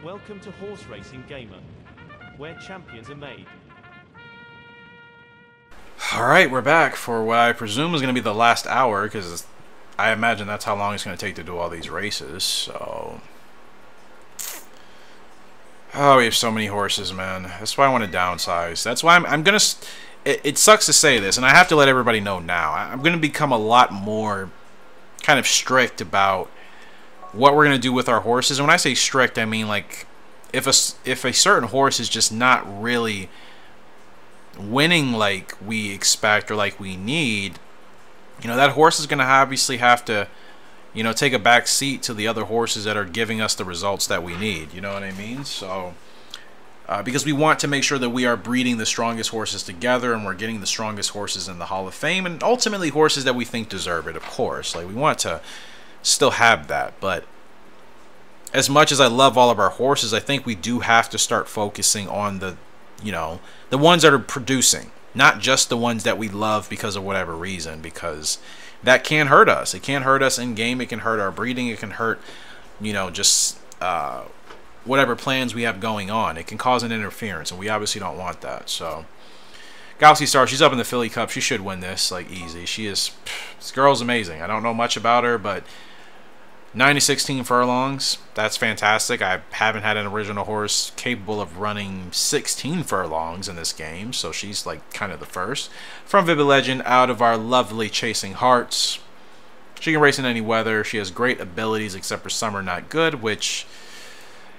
Welcome to Horse Racing Gamer, where champions are made. Alright, we're back for what I presume is going to be the last hour, because I imagine that's how long it's going to take to do all these races, so... Oh, we have so many horses, man. That's why I want to downsize. That's why I'm going to... It sucks to say this, and I have to let everybody know now. I'm going to become a lot more kind of strict about what we're going to do with our horses. And when I say strict, I mean, like, if a certain horse is just not really winning like we expect or like we need, you know, that horse is going to obviously have to, you know, take a back seat to the other horses that are giving us the results that we need. You know what I mean? So, because we want to make sure that we are breeding the strongest horses together and we're getting the strongest horses in the Hall of Fame, and ultimately horses that we think deserve it, of course. Like, we want to still have that, but as much as I love all of our horses, I think we do have to start focusing on the, you know, the ones that are producing, not just the ones that we love because of whatever reason, because that can hurt us. It can hurt us in game. It can hurt our breeding. It can hurt, you know, just whatever plans we have going on. It can cause an interference, and we obviously don't want that. So, Galaxy Star, she's up in the Philly Cup. She should win this, like, easy. She is, this girl's amazing. I don't know much about her, but 9 to 16 furlongs, that's fantastic. I haven't had an original horse capable of running 16 furlongs in this game, so she's like kind of the first. From Vivid Legend, out of our lovely Chasing Hearts. She can race in any weather. She has great abilities, except for summer not good, which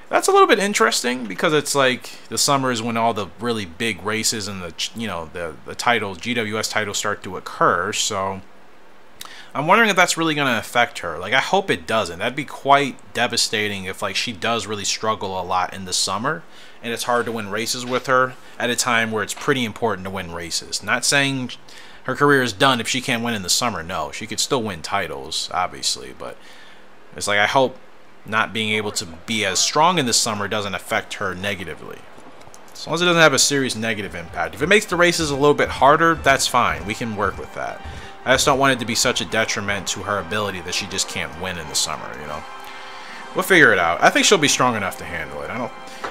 that's a little bit interesting, because it's like the summer is when all the really big races and the, you know, the titles, GWS titles, start to occur. So I'm wondering if that's really going to affect her. Like, I hope it doesn't. That'd be quite devastating if, like, she does really struggle a lot in the summer and it's hard to win races with her at a time where it's pretty important to win races. Not saying her career is done if she can't win in the summer. No, she could still win titles, obviously, but it's like, I hope not being able to be as strong in the summer doesn't affect her negatively. As long as it doesn't have a serious negative impact. If it makes the races a little bit harder, that's fine. We can work with that. I just don't want it to be such a detriment to her ability that she just can't win in the summer, you know. We'll figure it out. I think she'll be strong enough to handle it.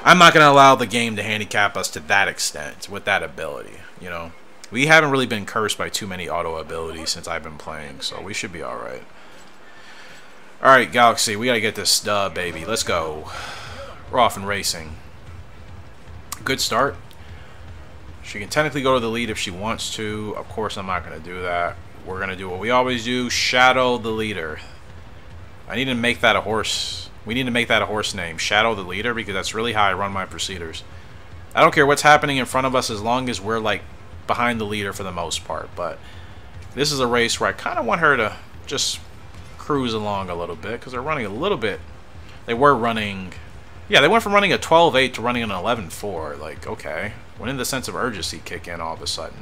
I'm not going to allow the game to handicap us to that extent with that ability, you know. We haven't really been cursed by too many auto abilities since I've been playing, so we should be alright. Alright, Galaxy, we got to get this dub, baby. Let's go. We're off and racing. Good start. She can technically go to the lead if she wants to. Of course, I'm not going to do that. We're going to do what we always do, shadow the leader. I need to make that a horse. We need to make that a horse name, shadow the leader, because that's really how I run my procedures. I don't care what's happening in front of us as long as we're, like, behind the leader for the most part. But this is a race where I kind of want her to just cruise along a little bit, because they're running a little bit. They were running, yeah, they went from running a 12.8 to running an 11.4. Like, okay, when did the sense of urgency kick in all of a sudden?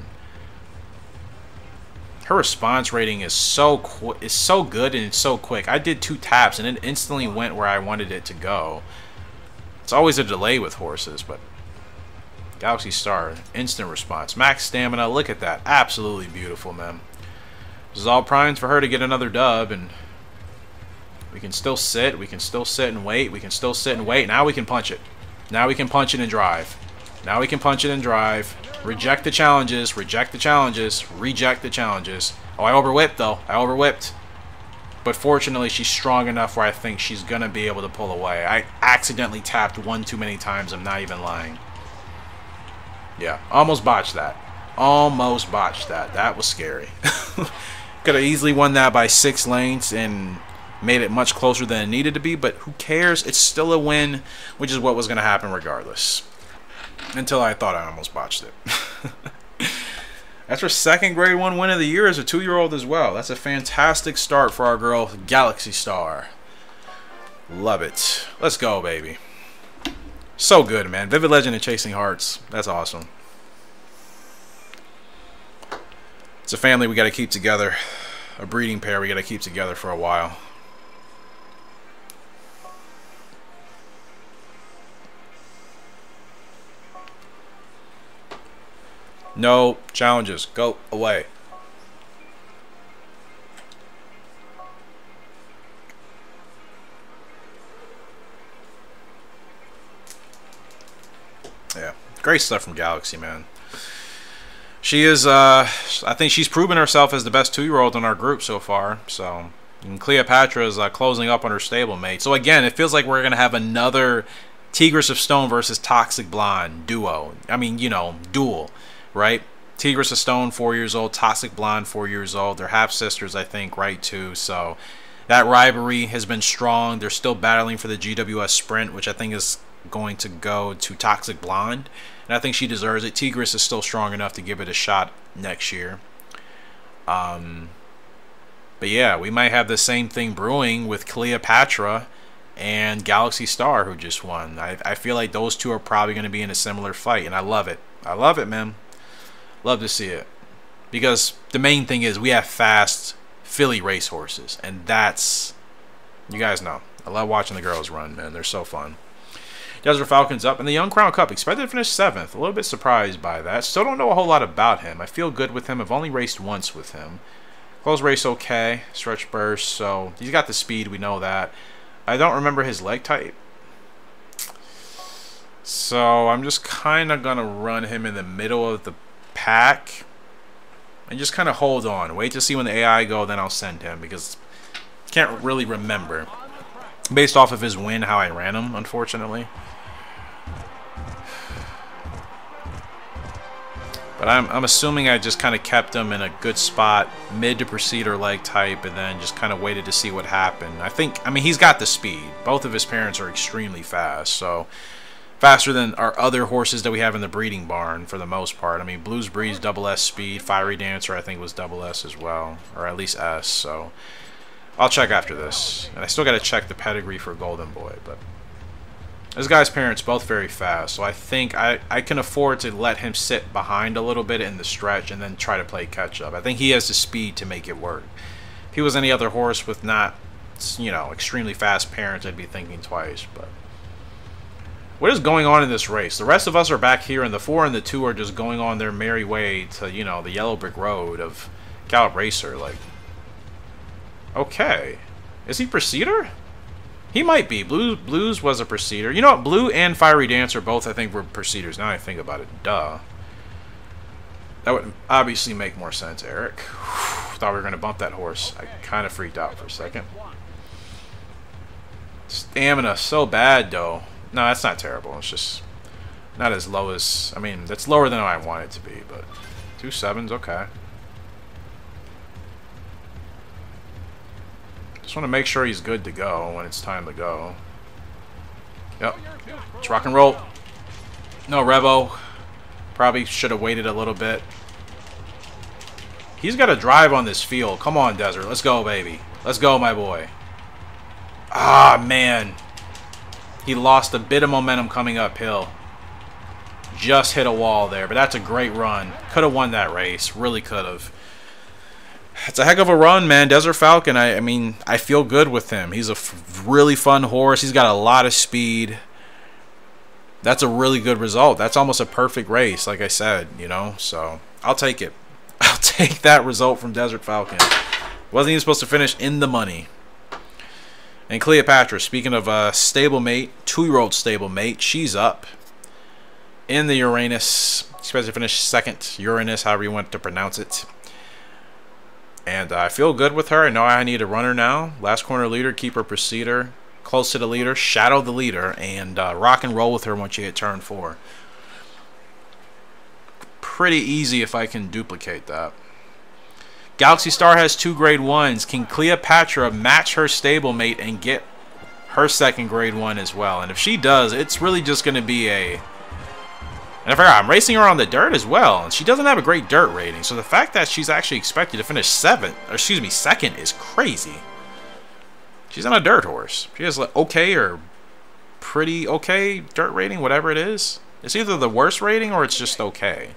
Her response rating is so good and it's so quick. I did 2 taps and it instantly went where I wanted it to go. It's always a delay with horses, but Galaxy Star, instant response. Max stamina, look at that. Absolutely beautiful, man. This is all primed for her to get another dub, and we can still sit. We can still sit and wait. We can still sit and wait. Now we can punch it. Now we can punch it and drive. Now we can punch it and drive. Reject the challenges. Reject the challenges. Reject the challenges. Oh, I overwhipped, though. I overwhipped. But fortunately, she's strong enough where I think she's going to be able to pull away. I accidentally tapped one too many times. I'm not even lying. Yeah, almost botched that. Almost botched that. That was scary. Could have easily won that by 6 lengths and made it much closer than it needed to be, but who cares? It's still a win, which is what was going to happen regardless. Until I thought I almost botched it. That's her second grade 1 win of the year as a 2-year-old as well. That's a fantastic start for our girl, Galaxy Star. Love it. Let's go, baby. So good, man. Vivid Legend and Chasing Hearts. That's awesome. It's a family we got to keep together. A breeding pair we got to keep together for a while. No challenges. Go away. Yeah, great stuff from Galaxy, man. She is, I think she's proven herself as the best 2-year-old in our group so far. So, and Cleopatra is closing up on her stablemate. So again, it feels like we're gonna have another Tigress of Stone versus Toxic Blonde duo. I mean, you know, duel, right? Tigress of Stone, 4 years old. Toxic Blonde, 4 years old. They're half sisters, I think, right? Too. So that rivalry has been strong. They're still battling for the GWS Sprint, which I think is going to go to Toxic Blonde, and I think she deserves it. Tigress is still strong enough to give it a shot next year. But yeah, we might have the same thing brewing with Cleopatra and Galaxy Star, who just won. I feel like those two are probably going to be in a similar fight, and I love it. I love it, man. Love to see it, because the main thing is we have fast filly racehorses, and that's, you guys know, I love watching the girls run, man. They're so fun. Desert Falcon's up in the Young Crown Cup. Expected to finish 7th. A little bit surprised by that. Still don't know a whole lot about him. I feel good with him. I've only raced once with him. Close race okay. Stretch burst. So he's got the speed. We know that. I don't remember his leg type. So I'm just kind of going to run him in the middle of the pack. And just kind of hold on. Wait to see when the AI go. Then I'll send him. Because I can't really remember. Based off of his win, how I ran him, unfortunately. But I'm assuming I just kind of kept him in a good spot, mid to proceed or leg type, and then just kind of waited to see what happened. I mean, he's got the speed. Both of his parents are extremely fast, so faster than our other horses that we have in the breeding barn for the most part. I mean, Blues Breeze, double S speed, Fiery Dancer I think was double S as well, or at least S, so I'll check after this. And I still got to check the pedigree for Golden Boy, but this guy's parents both very fast, so I think I can afford to let him sit behind a little bit in the stretch and then try to play catch up. I think he has the speed to make it work. If he was any other horse with not, you know, extremely fast parents, I'd be thinking twice. But what is going on in this race? The rest of us are back here, and the 4 and the 2 are just going on their merry way to, you know, the yellow brick road of Gallop Racer. Like, okay, is he Proceeder? He might be. Blues was a Proceeder. You know what? Blue and Fiery Dancer both, I think, were Proceeders. Now I think about it. Duh. That would obviously make more sense, Eric. Thought we were going to bump that horse. I kind of freaked out for a second. Stamina. So bad, though. No, that's not terrible. It's just not as low as... I mean, that's lower than I want it to be, but 2 7s, okay. Just want to make sure he's good to go when it's time to go. Yep. Let's rock and roll. No Revo. Probably should have waited a little bit. He's got to drive on this field. Come on, Desert. Let's go, baby. Let's go, my boy. Ah, man. He lost a bit of momentum coming uphill. Just hit a wall there, but that's a great run. Could have won that race. Really could have. It's a heck of a run, man. Desert Falcon, I mean, I feel good with him. He's a really fun horse. He's got a lot of speed. That's a really good result. That's almost a perfect race, like I said, you know. So, I'll take it. I'll take that result from Desert Falcon. Wasn't even supposed to finish in the money. And Cleopatra, speaking of stablemate, 2-year-old stablemate, she's up in the Uranus. Expected to finish 2nd. Uranus, however you want to pronounce it. And I feel good with her. I know I need a runner now. Last corner leader, keep her Proceeder. Close to the leader, shadow the leader, and rock and roll with her once you hit turn 4. Pretty easy if I can duplicate that. Galaxy Star has 2 grade 1s. Can Cleopatra match her stablemate and get her 2nd grade 1 as well? And if she does, it's really just going to be a... And I forgot, I'm racing her on the dirt as well, and she doesn't have a great dirt rating. So the fact that she's actually expected to finish 2nd is crazy. She's on a dirt horse. She has like okay or pretty okay dirt rating, whatever it is. It's either the worst rating or it's just okay.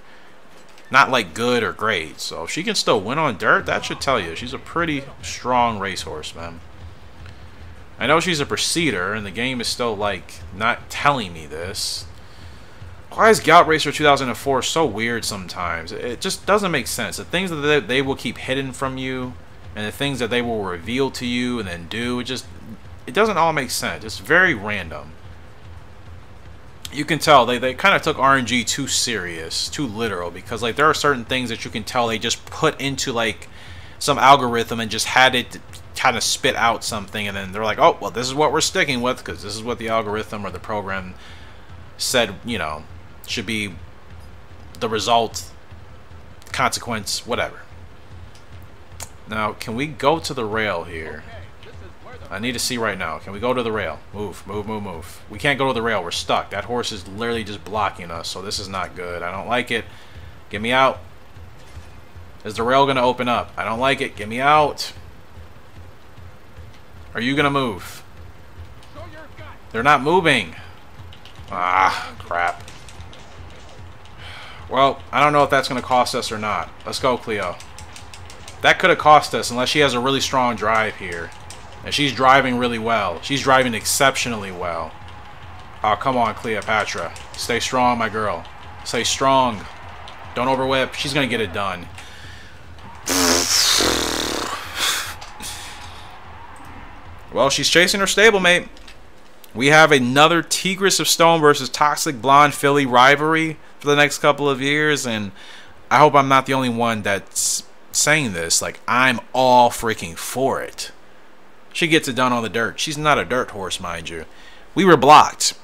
Not like good or great. So if she can still win on dirt, that should tell you she's a pretty strong racehorse, man. I know she's a Proceeder, and the game is still like not telling me this. Why is Gallop Racer 2004 so weird sometimes? It just doesn't make sense. The things that they will keep hidden from you, and the things that they will reveal to you and then do, it doesn't all make sense. It's very random. you can tell they kind of took RNG too serious, too literal, because like there are certain things that you can tell they just put into like some algorithm and just had it kind of spit out something, and then they're like, oh well, this is what we're sticking with because this is what the algorithm or the program said, you know, should be the result, consequence, whatever. Now, can we go to the rail here? I need to see right now. Can we go to the rail? Move, move, move, move. We can't go to the rail. We're stuck. That horse is literally just blocking us, so this is not good. I don't like it. Get me out. Is the rail going to open up? I don't like it. Get me out. Are you going to move? They're not moving. Ah, crap. Well, I don't know if that's going to cost us or not. Let's go, Cleo. That could have cost us unless she has a really strong drive here. And she's driving really well. She's driving exceptionally well. Oh, come on, Cleopatra. Stay strong, my girl. Stay strong. Don't overwhip. She's going to get it done. Well, she's chasing her stablemate. We have another Tigress of Stone versus Toxic Blonde filly rivalry for the next couple of years. And I hope I'm not the only one that's saying this. Like, I'm all freaking for it. She gets it done on the dirt. She's not a dirt horse, mind you. We were blocked.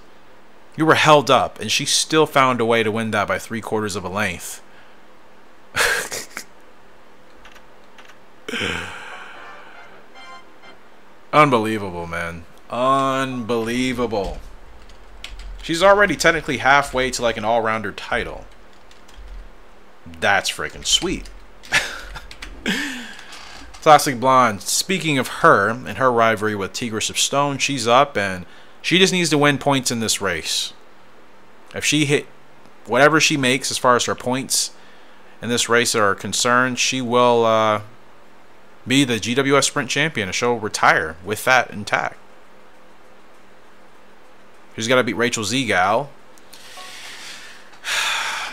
You were held up, and she still found a way to win that by 3/4 of a length. Unbelievable, man. Unbelievable. She's already technically halfway to like an all-rounder title. That's freaking sweet. Toxic Blonde, speaking of her and her rivalry with Tigress of Stone, she's up and she just needs to win points in this race. If she hit whatever she makes as far as her points in this race are concerned, she will be the GWS Sprint Champion and she'll retire with that intact. She's got to beat Rachel Zegal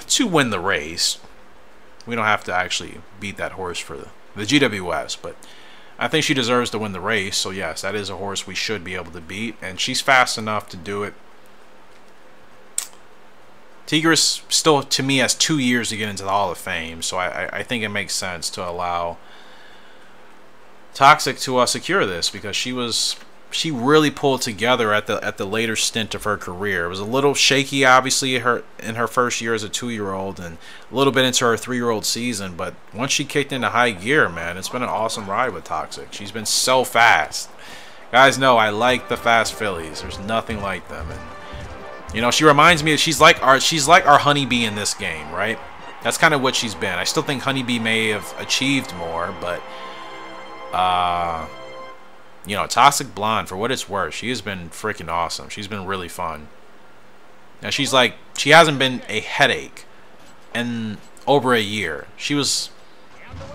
to win the race. We don't have to actually beat that horse for the GWS, but I think she deserves to win the race. So yes, that is a horse we should be able to beat, and she's fast enough to do it. Tigress still, to me, has 2 years to get into the Hall of Fame, so I think it makes sense to allow Toxic to secure this, because she really pulled together at the later stint of her career. It was a little shaky, obviously, in her first year as a 2-year-old and a little bit into her 3-year-old season. But once she kicked into high gear, man, it's been an awesome ride with Toxic. She's been so fast. Guys know I like the fast fillies. There's nothing like them. And you know, she reminds me of she's like our Honeybee in this game, right? That's kind of what she's been. I still think Honeybee may have achieved more, but you know, Toxic Blonde, for what it's worth, she has been freaking awesome. She's been really fun. Now, she hasn't been a headache in over a year. She was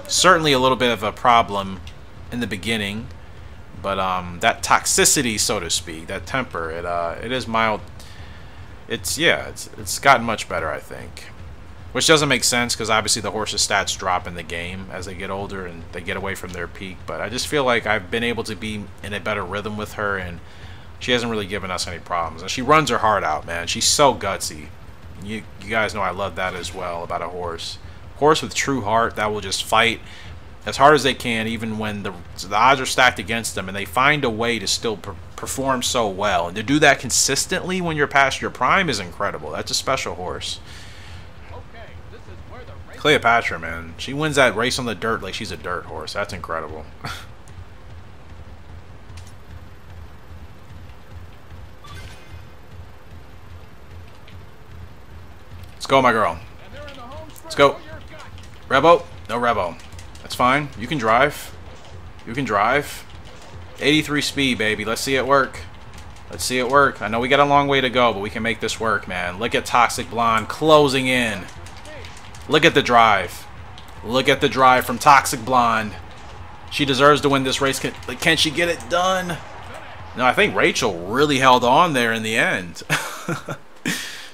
certainly a little bit of a problem in the beginning, but that toxicity, so to speak, that temper, it is mild. It's gotten much better, I think. Which doesn't make sense because obviously the horse's stats drop in the game as they get older and they get away from their peak. But I just feel like I've been able to be in a better rhythm with her, and she hasn't really given us any problems. And she runs her heart out, man. She's so gutsy. You guys know I love that as well about a horse. Horse with true heart that will just fight as hard as they can, even when the odds are stacked against them, and they find a way to still perform so well. And to do that consistently when you're past your prime is incredible. That's a special horse. Cleopatra, man, she wins that race on the dirt like she's a dirt horse. That's incredible. Let's go, my girl. Let's go. Rebo? No Rebo. That's fine. You can drive. You can drive. 83 speed, baby. Let's see it work. Let's see it work. I know we got a long way to go, but we can make this work, man. Look at Toxic Blonde closing in. Look at the drive. Look at the drive from Toxic Blonde. She deserves to win this race. Can she get it done? No, I think Rachel really held on there in the end.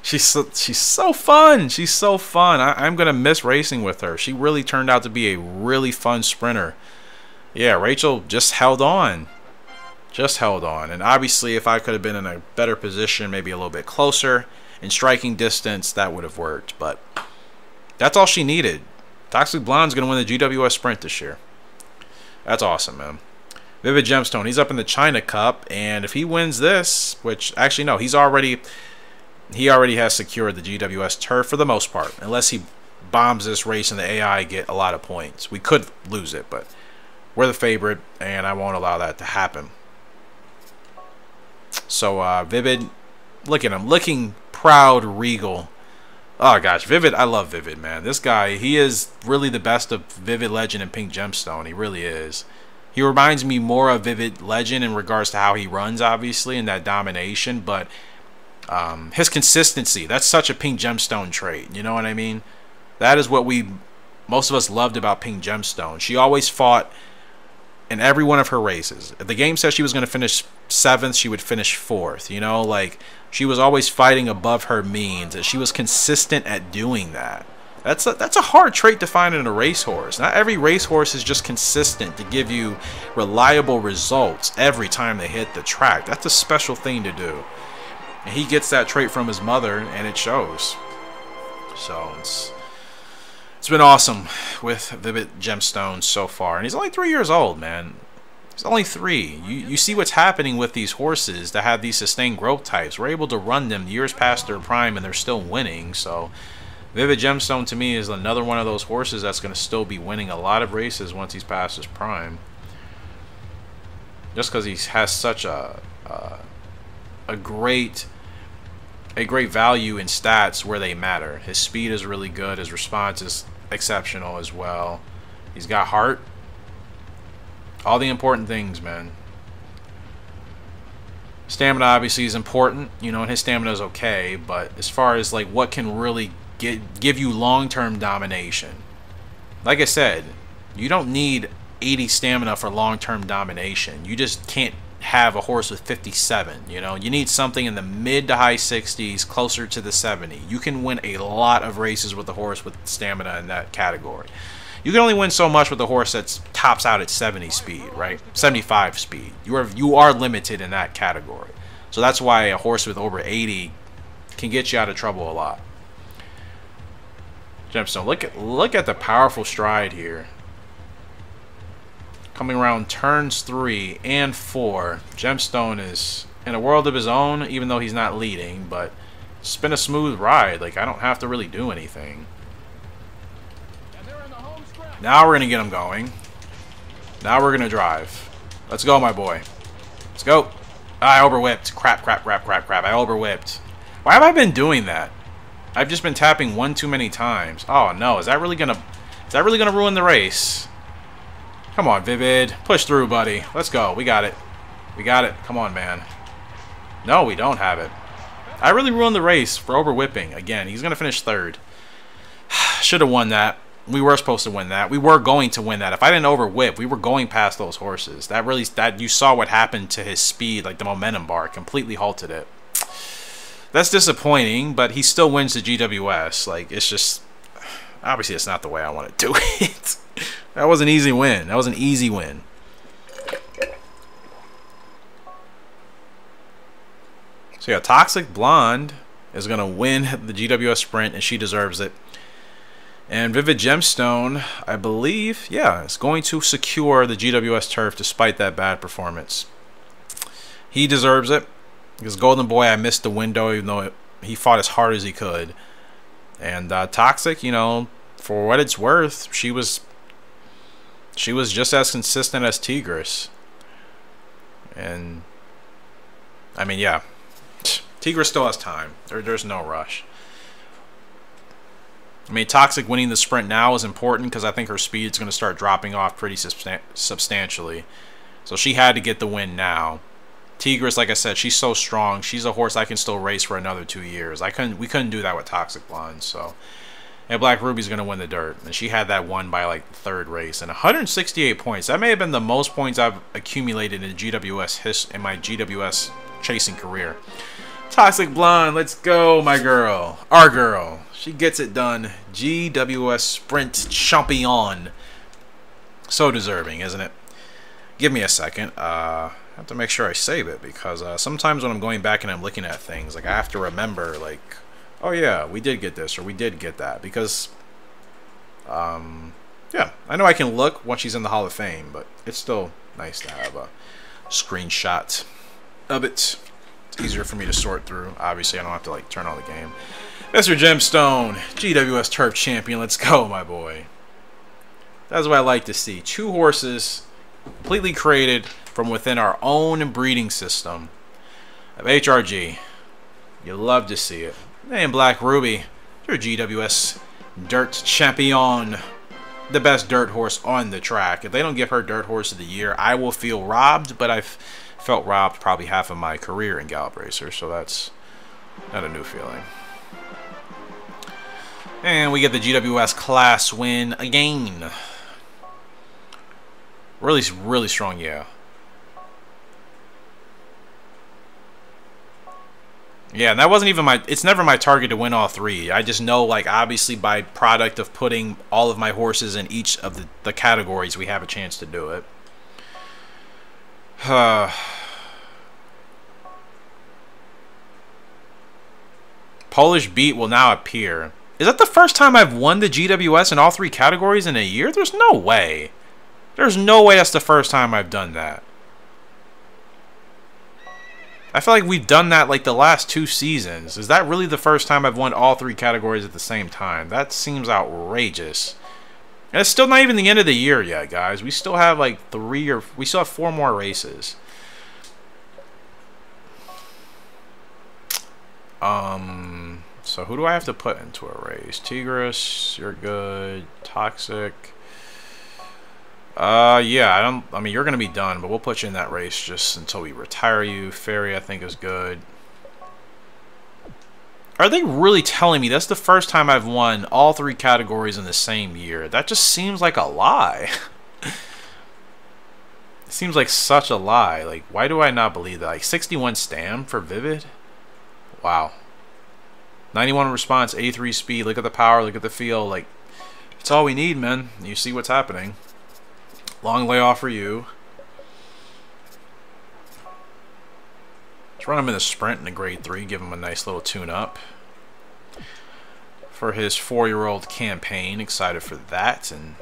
She's so fun. She's so fun. I'm going to miss racing with her. She really turned out to be a really fun sprinter. Yeah, Rachel just held on. Just held on. And obviously, if I could have been in a better position, maybe a little bit closer, in striking distance, that would have worked. But that's all she needed. Toxic Blonde's going to win the GWS Sprint this year. That's awesome, man. Vivid Gemstone, he's up in the China Cup, and if he wins this, which actually no, he already has secured the GWS turf for the most part, unless he bombs this race and the AI get a lot of points. We could lose it, but we're the favorite, and I won't allow that to happen. So Vivid, look at him, looking proud, regal. Oh gosh, Vivid, I love Vivid, man. This guy, he is really the best of Vivid Legend and Pink Gemstone. He really is. He reminds me more of Vivid Legend in regards to how he runs, obviously, and that domination, but his consistency, that's such a Pink Gemstone trait, you know what I mean? That is what most of us loved about Pink Gemstone. She always fought in every one of her races. If the game said she was going to finish 7th, she would finish 4th, you know? Like, she was always fighting above her means, and she was consistent at doing that. That's a hard trait to find in a racehorse. Not every racehorse is just consistent to give you reliable results every time they hit the track. That's a special thing to do. And he gets that trait from his mother, and it shows. So it's been awesome with Vivid Gemstone so far. And he's only 3 years old, man. He's only 3. You see what's happening with these horses that have these sustained growth types. We're able to run them years past their prime, and they're still winning. So Vivid Gemstone to me is another one of those horses that's going to still be winning a lot of races once he's past his prime. Just because he has such a great value in stats where they matter. His speed is really good. His response is exceptional as well. He's got heart. All the important things, man. Stamina obviously is important, you know, and his stamina is okay, but as far as like what can really give you long-term domination, like I said, you don't need 80 stamina for long-term domination. You just can't have a horse with 57, you know. You need something in the mid to high 60s, closer to the 70. You can win a lot of races with a horse with stamina in that category. You can only win so much with a horse that tops out at 70 speed, right? 75 speed. You are limited in that category. So that's why a horse with over 80 can get you out of trouble a lot. Gemstone, look at the powerful stride here. Coming around turns 3 and 4. Gemstone is in a world of his own, even though he's not leading, but it's been a smooth ride. Like, I don't have to really do anything. Now we're going to get him going. Now we're going to drive. Let's go, my boy. Let's go. I overwhipped. Crap. I overwhipped. Why have I been doing that? I've just been tapping one too many times. Oh, no. Is that really going to ruin the race? Come on, Vivid. Push through, buddy. Let's go. We got it. We got it. Come on, man. No, we don't have it. I really ruined the race for overwhipping. Again, he's going to finish 3rd. Should have won that. We were supposed to win that. We were going to win that. If I didn't overwhip, we were going past those horses. That you saw what happened to his speed, like the momentum bar completely halted it. That's disappointing, but he still wins the GWS. Like, it's just, obviously it's not the way I want to do it. That was an easy win. That was an easy win. So yeah, Toxic Blonde is going to win the GWS Sprint, and she deserves it. And Vivid Gemstone, I believe, yeah, is going to secure the GWS turf despite that bad performance. He deserves it. Because Golden Boy, I missed the window, even though he fought as hard as he could. And Toxic, you know, for what it's worth, she was just as consistent as Tigris. And, I mean, yeah, Tigris still has time. There's no rush. I mean, Toxic winning the sprint now is important because I think her speed is going to start dropping off pretty substantially. So she had to get the win now. Tigris, like I said, she's so strong. She's a horse I can still race for another 2 years. We couldn't do that with Toxic Blonde. So, and Black Ruby's going to win the dirt. And she had that won by like the 3rd race. And 168 points. That may have been the most points I've accumulated in in my GWS chasing career. Toxic Blonde, let's go, my girl. Our girl. She gets it done. GWS Sprint Champion. So deserving, isn't it? Give me a second. I have to make sure I save it because sometimes when I'm going back and I'm looking at things, like I have to remember like oh yeah, we did get this, or we did get that, because yeah, I know I can look once she's in the Hall of Fame, but it's still nice to have a screenshot of it. It's easier for me to sort through. Obviously, I don't have to like turn on the game. Mr. Gemstone, GWS Turf Champion. Let's go, my boy. That's what I like to see. 2 horses completely created from within our own breeding system of HRG. You love to see it. And Black Ruby, your GWS Dirt Champion. The best dirt horse on the track. If they don't give her Dirt Horse of the Year, I will feel robbed, but I've felt robbed probably half of my career in Gallop Racer, so that's not a new feeling. And we get the GWS class win again. Really, really strong, yeah. Yeah, and that wasn't even my... It's never my target to win all 3. I just know, like, obviously by product of putting all of my horses in each of the categories, we have a chance to do it. Polish Beat will now appear. Is that the first time I've won the GWS in all 3 categories in a year? There's no way. There's no way that's the first time I've done that. I feel like we've done that like the last 2 seasons. Is that really the first time I've won all 3 categories at the same time? That seems outrageous. And it's still not even the end of the year yet, guys. We still have like 4 more races. So who do I have to put into a race? Tigris, you're good. Toxic. Yeah, I mean, you're going to be done, but we'll put you in that race just until we retire you. Fairy, I think, is good. Are they really telling me that's the first time I've won all 3 categories in the same year? That just seems like a lie. It seems like such a lie. Like, why do I not believe that? Like, 61 stam for Vivid? Wow. 91 response, 83 speed. Look at the power, look at the feel. Like, it's all we need, man. You see what's happening. Long layoff for you. Let's run him in a sprint in a grade 3. Give him a nice little tune-up for his 4-year-old campaign. Excited for that. And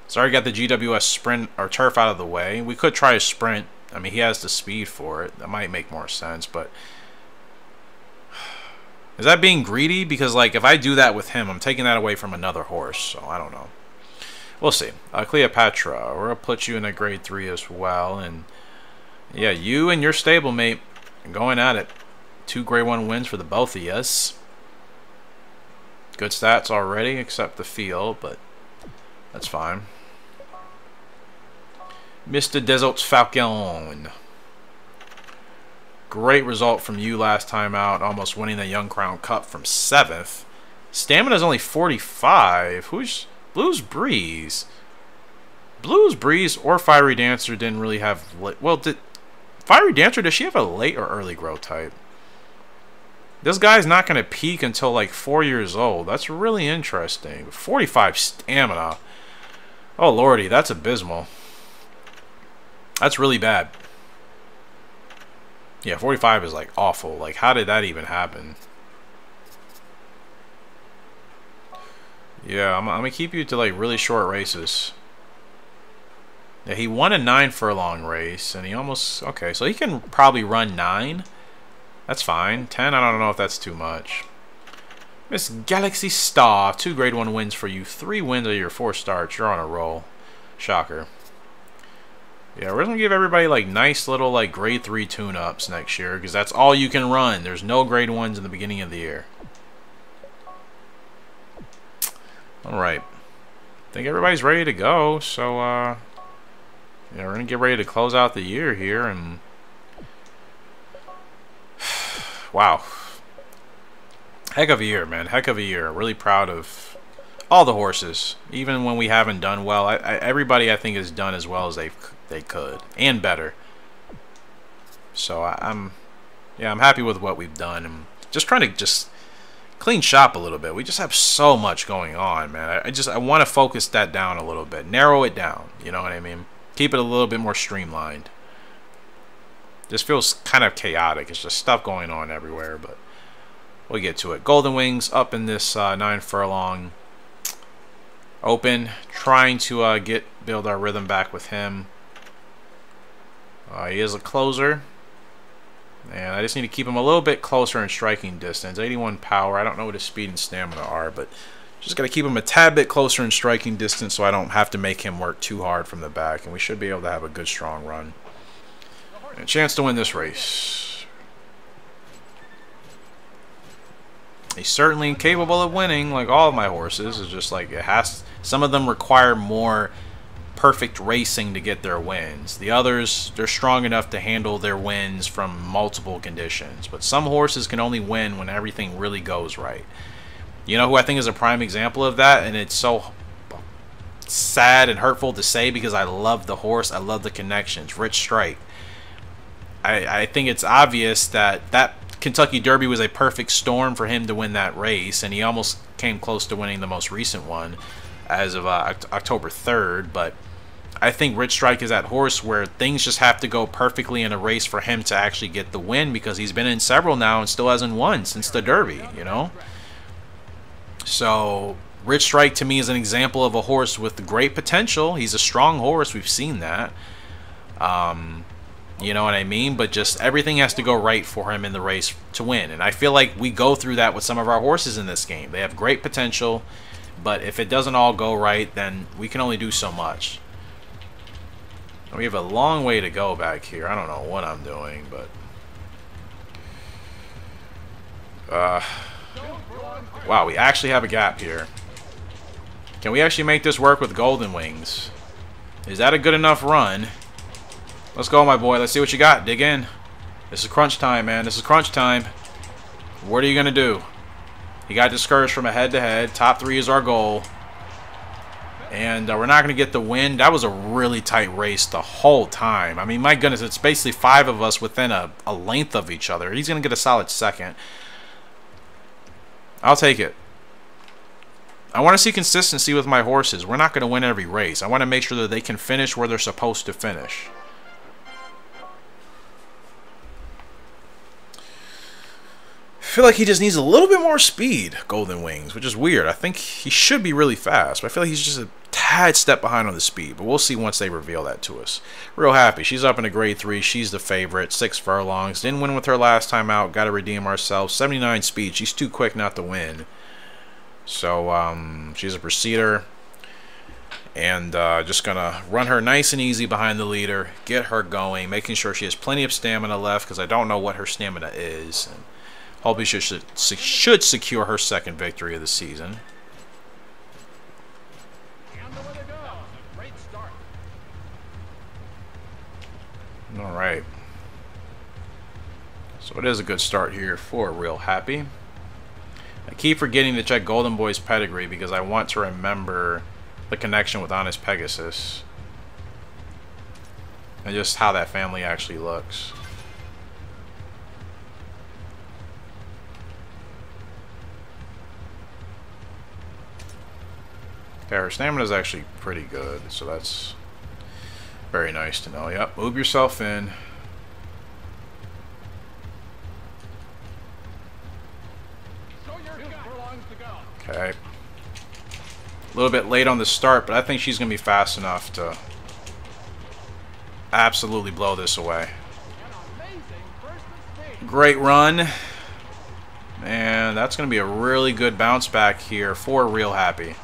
it's already got the GWS sprint or turf out of the way. We could try a sprint. I mean, he has the speed for it. That might make more sense, but is that being greedy? Because, like, if I do that with him, I'm taking that away from another horse, so I don't know. We'll see. Cleopatra, we're going to put you in a grade 3 as well. And, yeah, you and your stablemate are going at it. 2 grade 1 wins for the both of us. Good stats already, except the feel, but that's fine. Mr. Desert's Falcon. Great result from you last time out, almost winning the Young Crown Cup from 7th. Stamina's only 45. Who's... Blues Breeze. Blues Breeze or Fiery Dancer didn't really have... Well, did Fiery Dancer, does she have a late or early growth type? This guy's not going to peak until like 4 years old. That's really interesting. 45 stamina. Oh, lordy, that's abysmal. That's really bad. Yeah, 45 is like awful. Like, how did that even happen? Yeah, I'm going to keep you to like really short races. Yeah, he won a 9 furlong race, and he almost... Okay, so he can probably run 9. That's fine. 10, I don't know if that's too much. Miss Galaxy Star, 2 grade 1 wins for you. 3 wins of your 4 starts. You're on a roll. Shocker. Yeah, we're going to give everybody like nice little like grade 3 tune-ups next year, because that's all you can run. There's no grade 1s in the beginning of the year. Alright. I think everybody's ready to go, so yeah, we're going to get ready to close out the year here, and wow. Heck of a year, man. Heck of a year. Really proud of all the horses. Even when we haven't done well, everybody I think has done as well as they could, and better. So I'm happy with what we've done. I'm just trying to clean shop a little bit. We just have so much going on, man. I want to focus that down a little bit, narrow it down. You know what I mean? Keep it a little bit more streamlined. Just feels kind of chaotic. It's just stuff going on everywhere, but we'll get to it. Golden Wings up in this 9 furlong open, trying to build our rhythm back with him. He is a closer, and I just need to keep him a little bit closer in striking distance. 81 power. I don't know what his speed and stamina are, but just got to keep him a tad bit closer in striking distance so I don't have to make him work too hard from the back, and we should be able to have a good strong run and a chance to win this race. He's certainly capable of winning, like all of my horses. It's just like some of them require more perfect racing to get their wins. The others, they're strong enough to handle their wins from multiple conditions. But some horses can only win when everything really goes right. You know who I think is a prime example of that? And it's so sad and hurtful to say because I love the horse. I love the connections. Rich Strike. I think it's obvious that Kentucky Derby was a perfect storm for him to win that race. And he almost came close to winning the most recent one as of October 3rd. But I think Rich Strike is that horse where things just have to go perfectly in a race for him to actually get the win, because he's been in several now and still hasn't won since the Derby, you know? So Rich Strike to me is an example of a horse with great potential. He's a strong horse. We've seen that. You know what I mean? But just everything has to go right for him in the race to win. And I feel like we go through that with some of our horses in this game. They have great potential, but if it doesn't all go right, then we can only do so much. We have a long way to go back here. I don't know what I'm doing, but wow, we actually have a gap here. Can we actually make this work with Golden Wings? Is that a good enough run? Let's go, my boy. Let's see what you got. Dig in. This is crunch time, man. This is crunch time. What are you going to do? He got discouraged from a head-to-head. Top 3 is our goal. And we're not going to get the win. That was a really tight race the whole time. I mean, my goodness, it's basically 5 of us within a length of each other. He's going to get a solid second. I'll take it. I want to see consistency with my horses. We're not going to win every race. I want to make sure that they can finish where they're supposed to finish. I feel like he just needs a little bit more speed, Golden Wings, which is weird. I think he should be really fast, but I feel like he's just a tad step behind on the speed. But we'll see once they reveal that to us. Real happy. She's up in a grade 3. She's the favorite. 6 furlongs. Didn't win with her last time out. Got to redeem ourselves. 79 speed. She's too quick not to win. So she's a proceeder. And just going to run her nice and easy behind the leader. Get her going. Making sure she has plenty of stamina left, because I don't know what her stamina is. And hopefully she should secure her second victory of the season. All right. So it is a good start here for Real Happy. I keep forgetting to check Golden Boy's pedigree because I want to remember the connection with Honest Pegasus and just how that family actually looks. Okay, her stamina is actually pretty good, so that's very nice to know. Yep, move yourself in. Okay. A little bit late on the start, but I think she's going to be fast enough to absolutely blow this away. Great run. And that's going to be a really good bounce back here for Real Happy.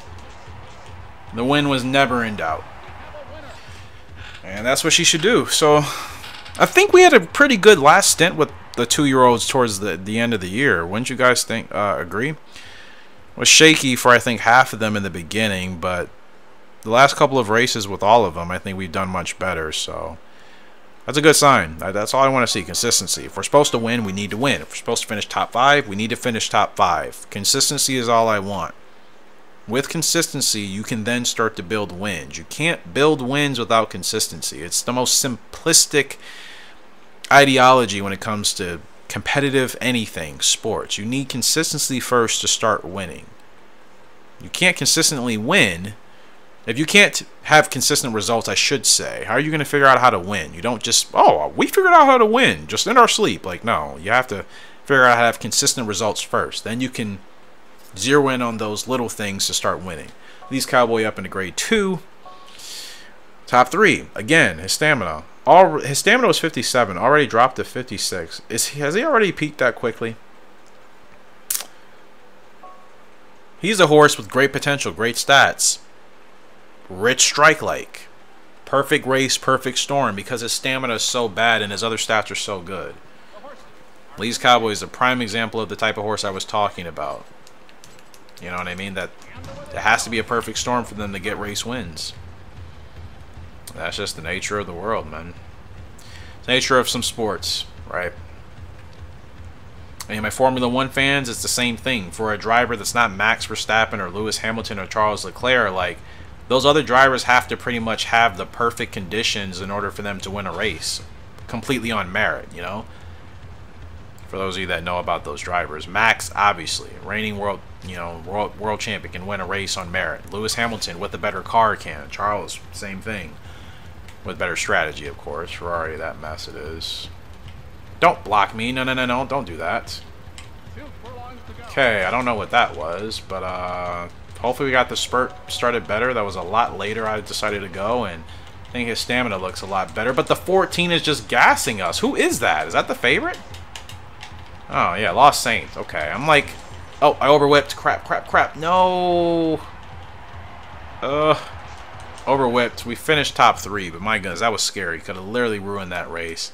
The win was never in doubt. And that's what she should do. So I think we had a pretty good last stint with the 2-year-olds towards the end of the year. Wouldn't you guys think agree? It was shaky for, I think, half of them in the beginning, but the last couple of races with all of them, I think we've done much better. So that's a good sign. That's all I want to see, consistency. If we're supposed to win, we need to win. If we're supposed to finish top 5, we need to finish top 5. Consistency is all I want. With consistency, you can then start to build wins. You can't build wins without consistency. It's the most simplistic ideology when it comes to competitive anything, sports. You need consistency first to start winning. You can't consistently win. If you can't have consistent results, I should say, how are you going to figure out how to win? You don't just, oh, we figured out how to win just in our sleep. Like, no, you have to Figure out how to have consistent results first. Then you can zero in on those little things to start winning. Lee's Cowboy up into grade 2. Top 3. Again, his stamina. His stamina was 57. Already dropped to 56. Has he already peaked that quickly? He's a horse with great potential, great stats. Rich strike like. Perfect race, perfect storm, because his stamina is so bad and his other stats are so good. Lee's Cowboy is a prime example of the type of horse I was talking about. You know what I mean? That it has to be a perfect storm for them to get race wins. That's just the nature of the world, man. It's the nature of some sports, right? And my Formula One fans, it's the same thing. For a driver that's not Max Verstappen or Lewis Hamilton or Charles Leclerc, like, those other drivers have to pretty much have the perfect conditions in order for them to win a race. Completely on merit, you know? For those of you that know about those drivers. Max, obviously, reigning world champion, can win a race on merit. Lewis Hamilton, with a better car, can. Charles, same thing. With better strategy, of course. Ferrari, that mess it is. Don't block me. No, no, no, no. Don't do that. Okay, I don't know what that was, but hopefully we got the spurt started better. That was a lot later I decided to go, and I think his stamina looks a lot better. But the 14 is just gassing us. Who is that? Is that the favorite? Oh, yeah, Lost Saint. Okay, I'm like... Oh, I overwhipped. Crap, crap, crap. No! Overwhipped. We finished top 3, but my goodness, that was scary. Could have literally ruined that race.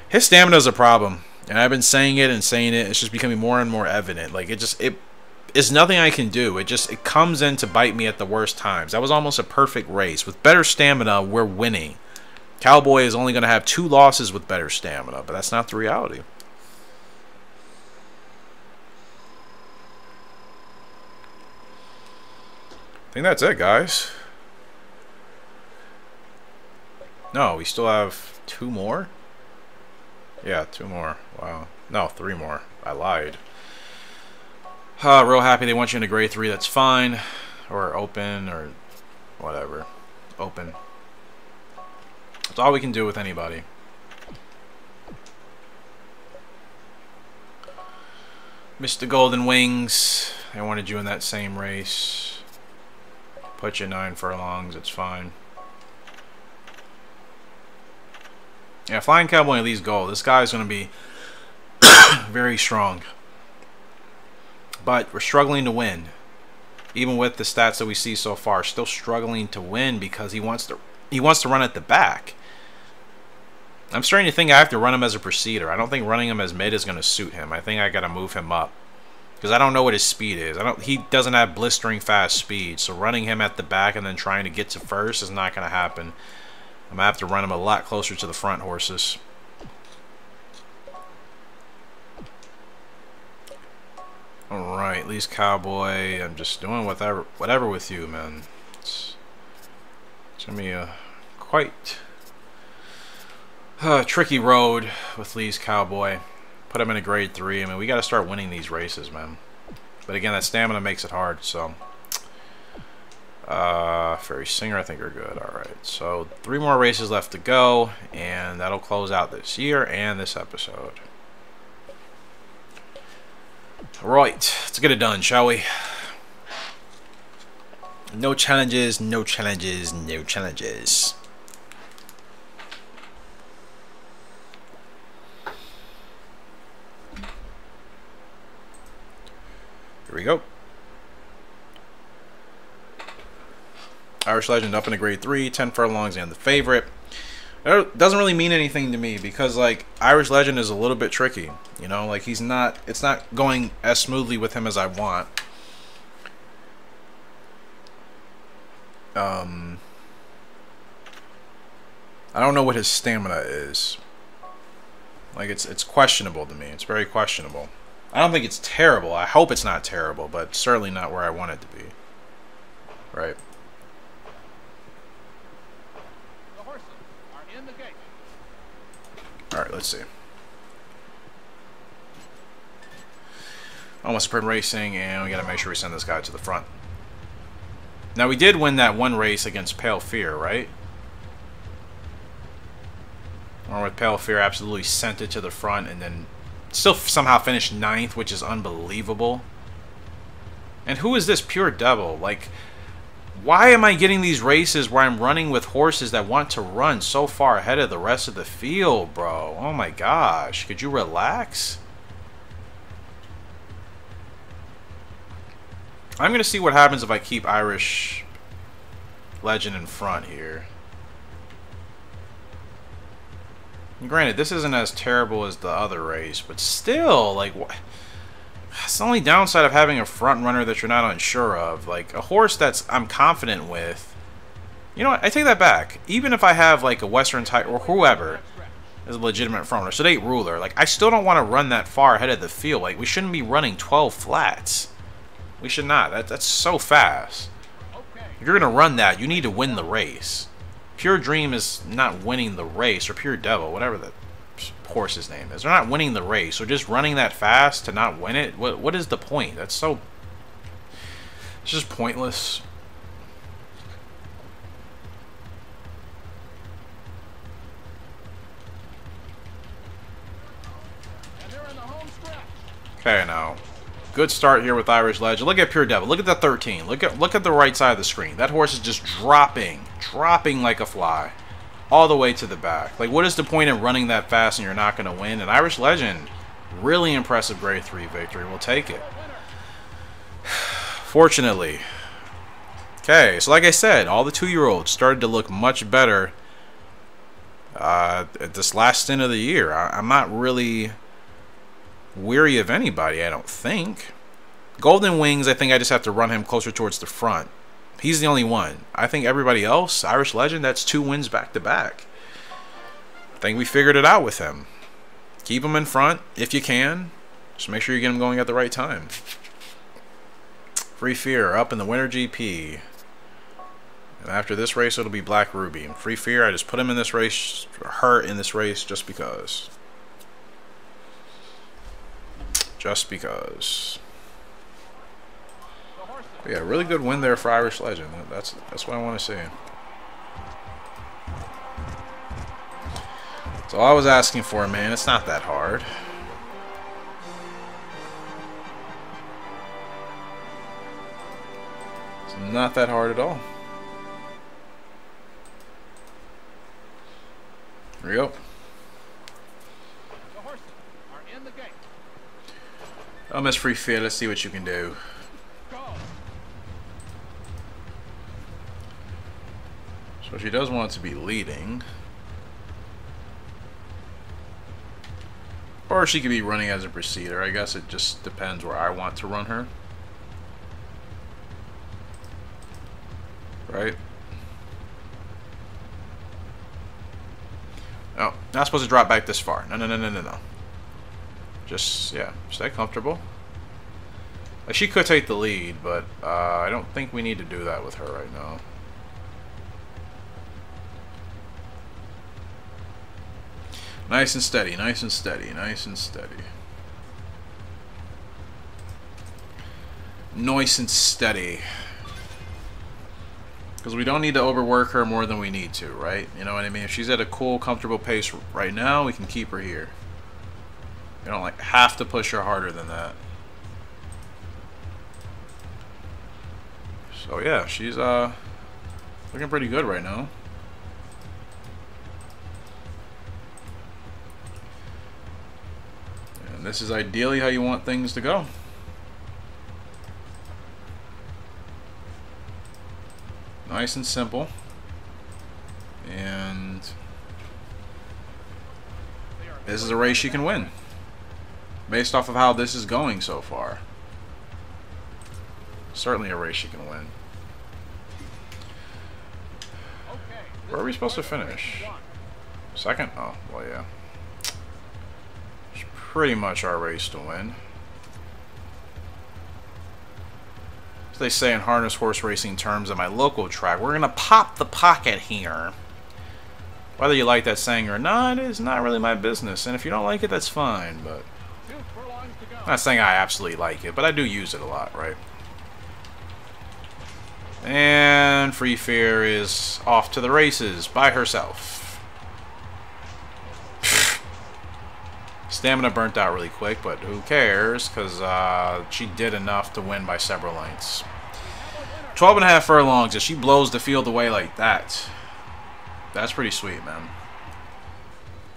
His stamina is a problem, and I've been saying it and saying it. It's just becoming more and more evident. Like, it's nothing I can do. It comes in to bite me at the worst times. That was almost a perfect race. With better stamina, we're winning. Cowboy is only going to have 2 losses with better stamina, but that's not the reality. I think that's it, guys. No, we still have 2 more? Yeah, 2 more. Wow. No, 3 more. I lied. Real happy they want you into grade 3. That's fine. Or open, or whatever. Open. That's all we can do with anybody. Mr. Golden Wings. I wanted you in that same race. Put you 9 furlongs. It's fine. Yeah, Flying Cowboy Lee's gold. This guy's going to be very strong. But we're struggling to win. Even with the stats that we see so far, still struggling to win because he wants to run at the back. I'm starting to think I have to run him as a procedure. I don't think running him as mid is going to suit him. I think I got to move him up. Because I don't know what his speed is. He doesn't have blistering fast speed. So running him at the back and then trying to get to first is not going to happen. I'm going to have to run him a lot closer to the front horses. Alright, Lee's Cowboy. I'm just doing whatever with you, man. It's going to be a quite tricky road with Lee's Cowboy. Put him in a grade 3. I mean, we got to start winning these races, man. But again, that stamina makes it hard, so... Fairy Singer, I think are good. Alright, so 3 more races left to go, and that'll close out this year and this episode. Alright, let's get it done, shall we? No challenges, no challenges, no challenges. Here we go. Irish Legend up in a grade 3, 10 furlongs and the favorite. It doesn't really mean anything to me because, like, Irish Legend is a little bit tricky. You know, like, it's not going as smoothly with him as I want. I don't know what his stamina is. Like, it's questionable to me. It's very questionable. I don't think it's terrible. I hope it's not terrible, but certainly not where I want it to be. Right. Alright, let's see. Almost Sprint Racing, and we gotta make sure we send this guy to the front. Now, we did win that one race against Pale Fear, right? Or with Pale Fear absolutely sent it to the front and then Still somehow finished 9th, which is unbelievable. And who is this Pure Devil? Like, why am I getting these races where I'm running with horses that want to run so far ahead of the rest of the field, bro? Oh my gosh. Could you relax? I'm going to see what happens if I keep Irish Legend in front here. And granted, this isn't as terrible as the other race, but still, like, it's the only downside of having a front runner that you're not unsure of. Like, a horse that's I'm confident with. You know what? I take that back. Even if I have, like, a Western type or whoever is a legitimate front runner, so they ruler, like, I still don't want to run that far ahead of the field. Like, we shouldn't be running 12 flats. We should not. That's so fast. If you're going to run that, you need to win the race. Pure Dream is not winning the race, or Pure Devil, whatever the horse's name is. They're not winning the race, so just running that fast to not win it, what is the point? That's so... It's just pointless. Okay, now. Good start here with Irish Legend. Look at Pure Devil. Look at the 13. Look at the right side of the screen. That horse is just dropping like a fly, all the way to the back. Like, what is the point in running that fast and you're not going to win? And Irish Legend, really impressive Grade 3 victory. We'll take it. Fortunately. Okay, so like I said, all the 2-year-olds started to look much better at this last stint of the year. I'm not really weary of anybody, I don't think. Golden Wings, I think I just have to run him closer towards the front. He's the only one. I think everybody else, Irish Legend, that's 2 wins back to back. I think we figured it out with him. Keep him in front if you can. Just make sure you get him going at the right time. Free Fear up in the Winter GP. And after this race, it'll be Black Ruby. And Free Fear, I just put him in this race, her in this race, just because. Just because. But yeah, really good win there for Irish Legend. That's what I want to see. That's all I was asking for, man. It's not that hard. It's not that hard at all. There we go. Oh, Miss Free Fear, let's see what you can do. So she does want to be leading. Or she could be running as a preceder. I guess it just depends where I want to run her. Right? Oh, not supposed to drop back this far. No. Just, yeah, stay comfortable. She could take the lead, but I don't think we need to do that with her right now. Nice and steady, nice and steady, nice and steady. Nice and steady. Because we don't need to overwork her more than we need to, right? You know what I mean? If she's at a cool, comfortable pace right now, we can keep her here. You don't like have to push her harder than that. So yeah, she's looking pretty good right now. And this is ideally how you want things to go. Nice and simple. And this is a race you can win. Based off of how this is going so far. Certainly a race you can win. Where are we supposed to finish? Second? Oh, well, yeah. It's pretty much our race to win. As they say in harness horse racing terms at my local track, we're going to pop the pocket here. Whether you like that saying or not is not really my business. And if you don't like it, that's fine, but... I'm not saying I absolutely like it, but I do use it a lot, right? And Free Fear is off to the races by herself. Stamina burnt out really quick, but who cares? Because she did enough to win by several lengths. 12.5 furlongs, and she blows the field away like that. That's pretty sweet, man.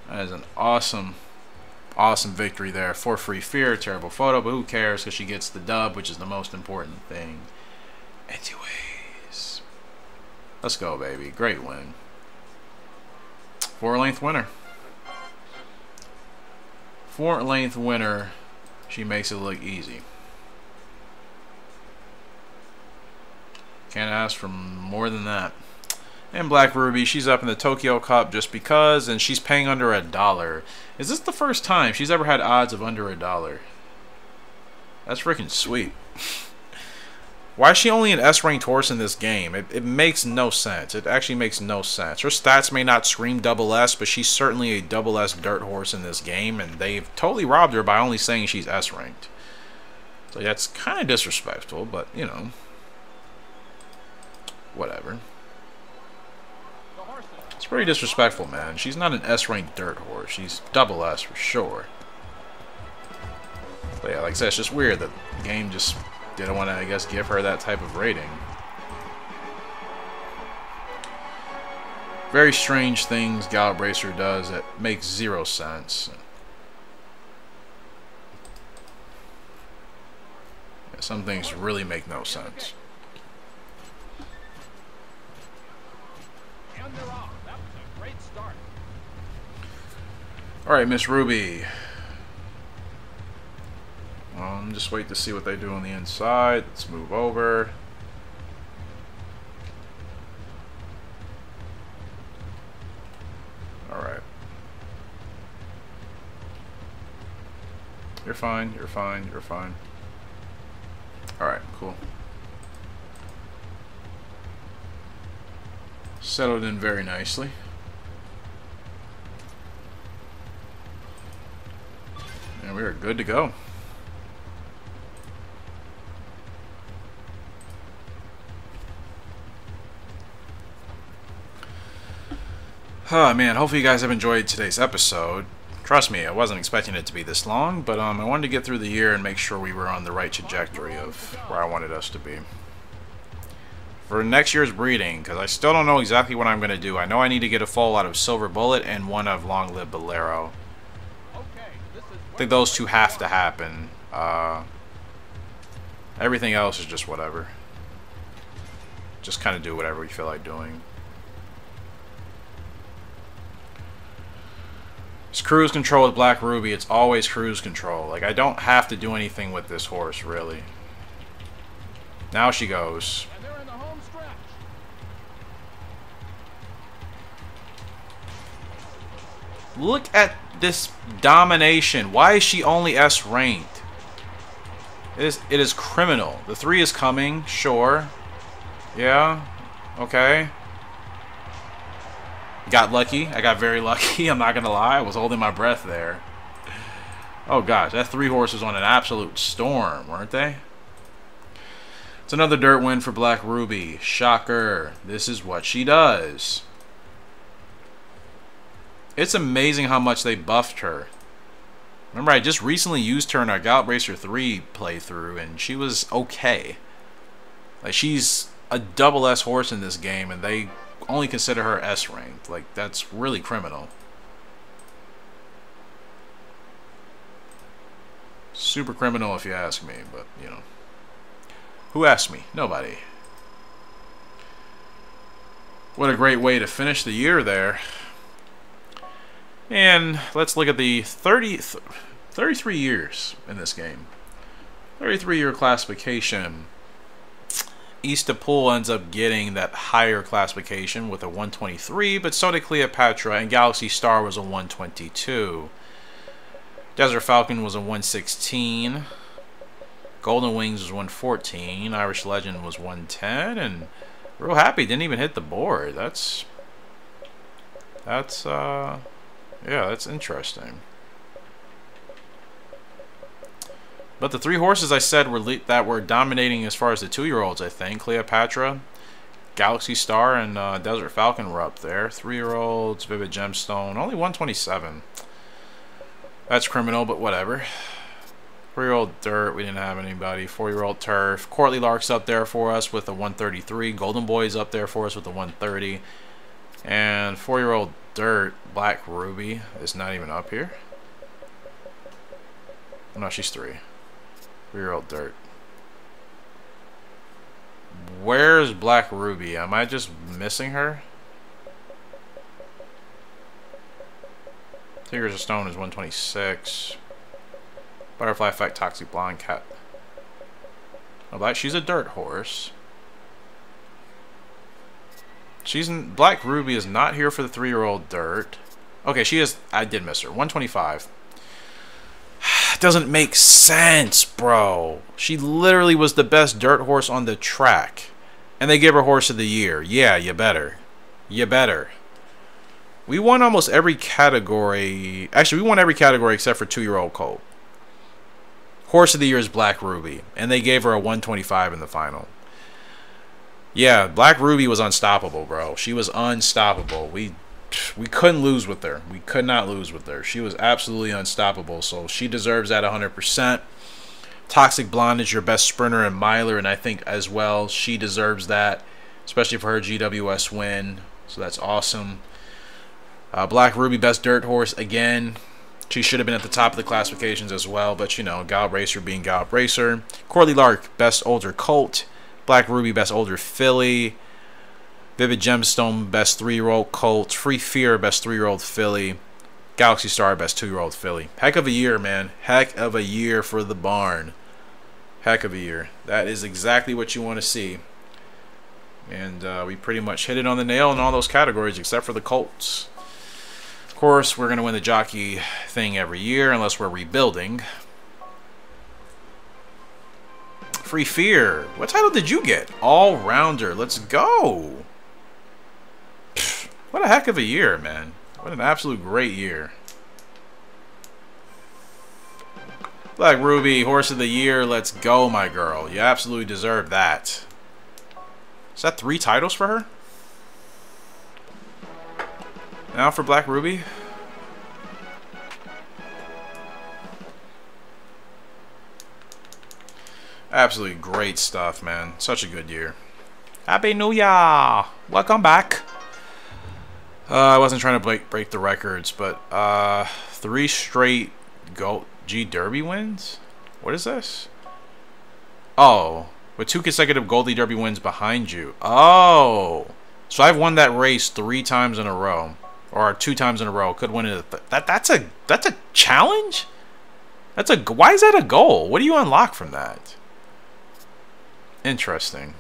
That is an awesome, awesome victory there. For Free Fear, terrible photo, but who cares? Because she gets the dub, which is the most important thing. Anyways, let's go, baby. Great win. 4-length winner. 4-length winner. She makes it look easy. Can't ask for more than that. And Black Ruby, she's up in the Tokyo Cup just because, and she's paying under $1. Is this the first time she's ever had odds of under $1? That's freaking sweet. Why is she only an S-ranked horse in this game? It makes no sense. It actually makes no sense. Her stats may not scream double S, but she's certainly a double S dirt horse in this game, and they've totally robbed her by only saying she's S-ranked. So that's kind of disrespectful, but, you know, whatever. It's pretty disrespectful, man. She's not an S-ranked dirt horse. She's double S for sure. But yeah, like I said, it's just weird that the game just didn't want to, I guess, give her that type of rating. Very strange things Gallop Racer does that makes zero sense. Yeah, some things really make no sense. Alright, Miss Ruby. Just wait to see what they do on the inside. Let's move over. Alright. You're fine, you're fine, you're fine. Alright, cool. Settled in very nicely. And we are good to go. Oh man, hopefully you guys have enjoyed today's episode. Trust me, I wasn't expecting it to be this long, but I wanted to get through the year and make sure we were on the right trajectory of where I wanted us to be. For next year's breeding, because I still don't know exactly what I'm going to do. I know I need to get a foal out of Silver Bullet and one of Long Live Bolero. I think those two have to happen. Everything else is just whatever. Just kind of do whatever we feel like doing. It's cruise control with Black Ruby. It's always cruise control. Like, I don't have to do anything with this horse, really. Now she goes. And they're in the home stretch. Look at this domination. Why is she only S ranked? It is criminal. The 3 is coming, sure. Yeah, okay. Got lucky. I got very lucky. I'm not going to lie. I was holding my breath there. Oh, gosh. That 3 horse was on an absolute storm, weren't they? It's another dirt win for Black Ruby. Shocker. This is what she does. It's amazing how much they buffed her. Remember, I just recently used her in our Gallop Racer 3 playthrough, and she was okay. Like, she's a double S horse in this game, and they only consider her S ranked. Like, that's really criminal. Super criminal if you ask me, but you know, who asked me? Nobody. What a great way to finish the year there. And let's look at the 33 years in this game. 33-year classification. Eastapool ends up getting that higher classification with a 123, but so did Cleopatra, and Galaxy Star was a 122. Desert Falcon was a 116. Golden Wings was 114. Irish Legend was 110, and Real Happy didn't even hit the board. Yeah, that's interesting. But the 3 horses I said that were dominating as far as the 2-year-olds, I think. Cleopatra, Galaxy Star, and Desert Falcon were up there. 3-year-olds, Vivid Gemstone, only 127. That's criminal, but whatever. 4-year-old Dirt, we didn't have anybody. 4-year-old Turf. Courtly Lark's up there for us with a 133. Golden Boy's up there for us with a 130. And 4-year-old Dirt, Black Ruby, is not even up here. No, she's 3. 4-year-old Dirt. Where's Black Ruby? Am I just missing her? Figures of Stone is 126. Butterfly Effect, Toxic Blonde Cat. Oh, she's a dirt horse. Black Ruby is not here for the 3-year-old Dirt. Okay, she is. I did miss her. 125. Doesn't make sense, bro. She literally was the best dirt horse on the track. And they gave her Horse of the Year. Yeah, you better. You better. We won almost every category. Actually, we won every category except for 2-year-old Colt. Horse of the Year is Black Ruby. And they gave her a 125 in the final. Yeah, Black Ruby was unstoppable, bro. She was unstoppable. We couldn't lose with her. We could not lose with her. She was absolutely unstoppable. So she deserves that 100%. Toxic Blonde is your best sprinter and miler. And I think as well she deserves that. Especially for her GWS win. So that's awesome. Black Ruby, best dirt horse again. She should have been at the top of the classifications as well, but you know, Gallop Racer being Gallop Racer. Courtly Lark, best older Colt. Black Ruby, best older filly. Vivid Gemstone, best 3-year-old Colt. Free Fear, best 3-year-old filly. Galaxy Star, best 2-year-old filly. Heck of a year, man. Heck of a year for the barn. Heck of a year. That is exactly what you want to see. And we pretty much hit it on the nail in all those categories except for the Colts. Of course, we're going to win the jockey thing every year unless we're rebuilding. Free Fear. What title did you get? All-rounder. Let's go. What a heck of a year, man. What an absolute great year. Black Ruby, Horse of the Year. Let's go, my girl. You absolutely deserve that. Is that 3 titles for her? Now for Black Ruby. Absolutely great stuff, man. Such a good year. Happy New Year! Welcome back. I wasn't trying to break the records, but 3 straight G Derby wins? What is this? Oh, with 2 consecutive Goldie Derby wins behind you. Oh, so I've won that race 3 times in a row. Or 2 times in a row. Could win it. That's a challenge. Why is that a goal? What do you unlock from that? Interesting.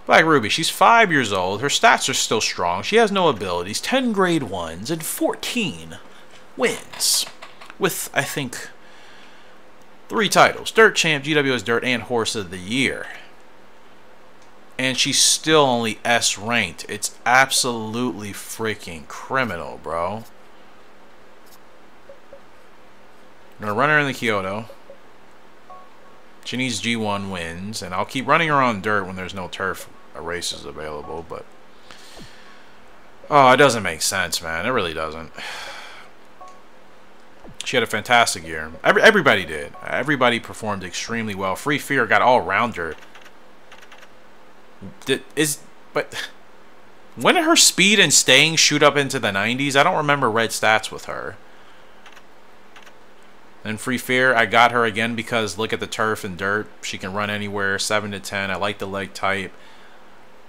Black Ruby. She's 5 years old. Her stats are still strong. She has no abilities. 10 grade 1s and 14 wins. With I think 3 titles: Dirt Champ, GWS Dirt, and Horse of the Year. And she's still only S ranked. It's absolutely freaking criminal, bro. I'm gonna run her in the Kyoto. She needs G1 wins, and I'll keep running her on dirt when there's no turf races available, but oh, it doesn't make sense, man. It really doesn't. She had a fantastic year. Everybody did. Everybody performed extremely well. Free Fear got all-rounder. But when did her speed and staying shoot up into the 90s? I don't remember red stats with her. And Free Fear, I got her again because look at the turf and dirt. She can run anywhere, 7 to 10. I like the leg type.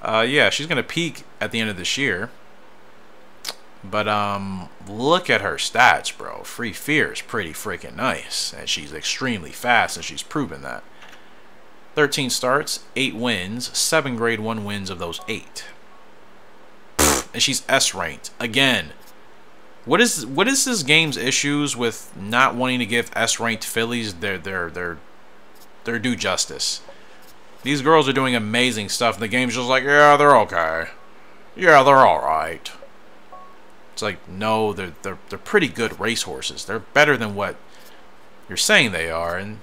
Yeah, she's going to peak at the end of this year. But look at her stats, bro. Free Fear is pretty freaking nice. And she's extremely fast, and she's proven that. 13 starts, 8 wins, 7 grade 1 wins of those 8. And she's S ranked. Again, what is this game's issues with not wanting to give S ranked fillies their due justice? These girls are doing amazing stuff, and the game's just like, yeah, they're okay. Yeah, they're alright. It's like, no, they're pretty good racehorses. They're better than what you're saying they are, and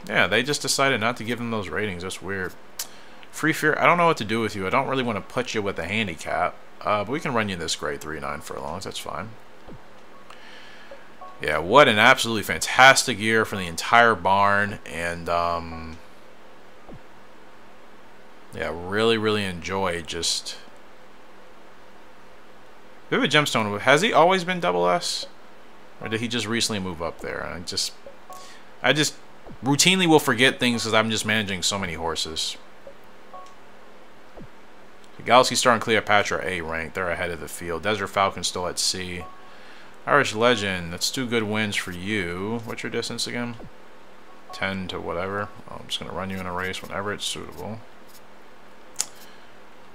yeah, they just decided not to give them those ratings. That's weird. Free Fear, I don't know what to do with you. I don't really want to put you with a handicap. But we can run you this grade 3-9 furlongs. That's fine. Yeah, what an absolutely fantastic year for the entire barn. And, yeah, really enjoyed just... Vivid Gemstone, has he always been double S? Or did he just recently move up there? I just routinely will forget things because I'm just managing so many horses. The Galaxy Star and Cleopatra A ranked. They're ahead of the field. Desert Falcon still at C. Irish Legend, that's 2 good wins for you. What's your distance again? 10 to whatever. I'm just going to run you in a race whenever it's suitable.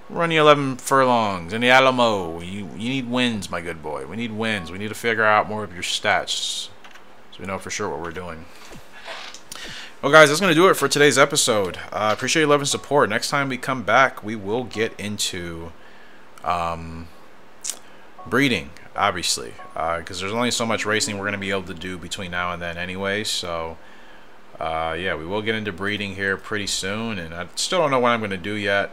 Run you 11 furlongs in the Alamo. You need wins, my good boy. We need wins. We need to figure out more of your stats so we know for sure what we're doing. Well, guys, that's going to do it for today's episode. I appreciate your love and support. Next time we come back, we will get into breeding, obviously, because there's only so much racing we're going to be able to do between now and then anyway. So, yeah, we will get into breeding here pretty soon, and I still don't know what I'm going to do yet.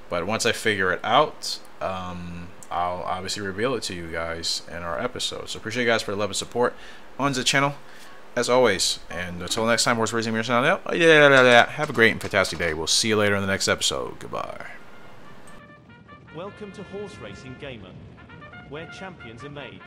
But once I figure it out, I'll obviously reveal it to you guys in our episode. So appreciate you guys for the love and support on the channel, as always. And until next time, horse racing, have a great and fantastic day. We'll see you later in the next episode. Goodbye. Welcome to Horse Racing Gamer, where champions are made.